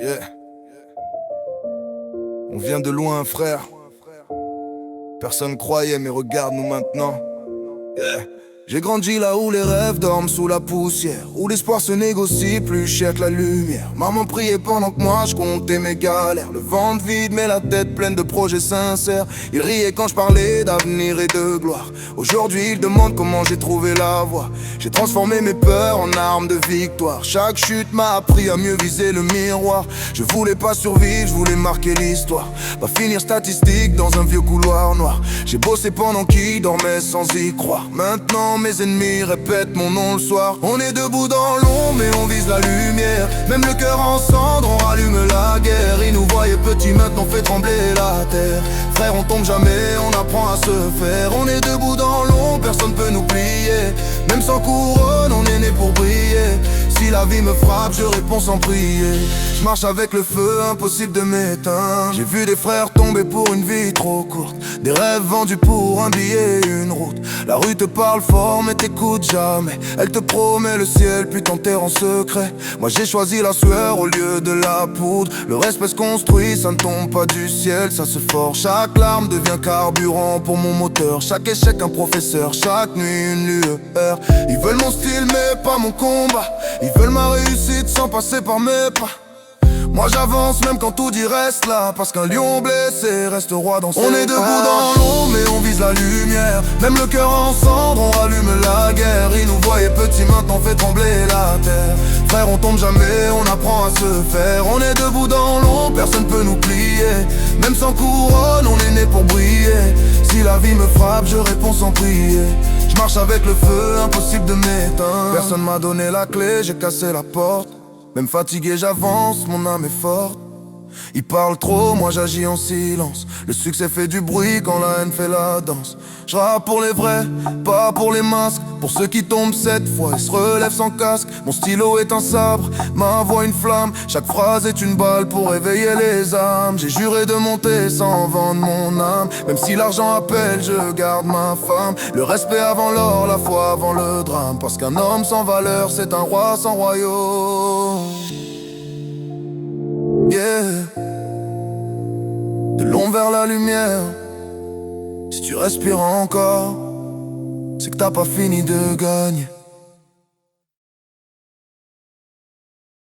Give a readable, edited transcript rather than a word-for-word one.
Yeah. On vient de loin, frère. Personne croyait, mais regarde-nous maintenant. Yeah. J'ai grandi là où les rêves dorment sous la poussière, où l'espoir se négocie plus cher que la lumière. Maman priait pendant que moi je comptais mes galères. Le ventre vide mais la tête pleine de projets sincères. Il riait quand je parlais d'avenir et de gloire. Aujourd'hui il demande comment j'ai trouvé la voie. J'ai transformé mes peurs en armes de victoire. Chaque chute m'a appris à mieux viser le miroir. Je voulais pas survivre, je voulais marquer l'histoire. Pas finir statistique dans un vieux couloir noir. J'ai bossé pendant qu'ils dormaient sans y croire. Maintenant mes ennemis répètent mon nom le soir. On est debout dans l'ombre mais on vise la lumière. Même le cœur en cendres, on rallume la guerre. Ils nous voyaient petits, maintenant fait trembler la terre. Frère, on tombe jamais, on apprend à se faire. On est debout dans l'ombre, personne peut nous plier. Même sans couronne, on est né pour briller. Si la vie me frappe, je réponds sans prier. Je marche avec le feu, impossible de m'éteindre. J'ai vu des frères tomber pour une vie trop courte. Des rêves vendus pour un billet, une route. La rue te parle fort mais t'écoute jamais. Elle te promet le ciel puis t'enterre en secret. Moi j'ai choisi la sueur au lieu de la poudre. Le respect se construit, ça ne tombe pas du ciel, ça se forge. Chaque larme devient carburant pour mon moteur. Chaque échec un professeur, chaque nuit une lueur. Ils veulent mon style mais pas mon combat. Ils veulent ma réussite sans passer par mes pas. Moi j'avance même quand tout dit reste là. Parce qu'un lion blessé reste roi dans ses pas. On est debout dans l'ombre mais on vise la lumière. Même le cœur en cendres, on rallume la guerre. Ils nous voyaient petits, maintenant fait trembler la terre. Frère, on tombe jamais, on apprend à se faire. On est debout dans l'ombre, personne peut nous plier. Même sans couronne, on est né pour briller. Si la vie me frappe, je réponds sans prier. Je marche avec le feu, impossible de m'éteindre. Personne m'a donné la clé, j'ai cassé la porte. Même fatigué j'avance, mon âme est forte. Ils parlent trop, moi j'agis en silence. Le succès fait du bruit quand la haine fait la danse. Je rappe pour les vrais, pas pour les masques. Pour ceux qui tombent cette fois et se relèvent sans casque. Mon stylo est un sabre, ma voix une flamme. Chaque phrase est une balle pour réveiller les âmes. J'ai juré de monter sans vendre mon âme. Même si l'argent appelle, je garde ma femme. Le respect avant l'or, la foi avant le drame. Parce qu'un homme sans valeur, c'est un roi sans royaume. Yeah. De l'ombre vers la lumière. Si tu respires encore, c'est que t'as pas fini de gagner.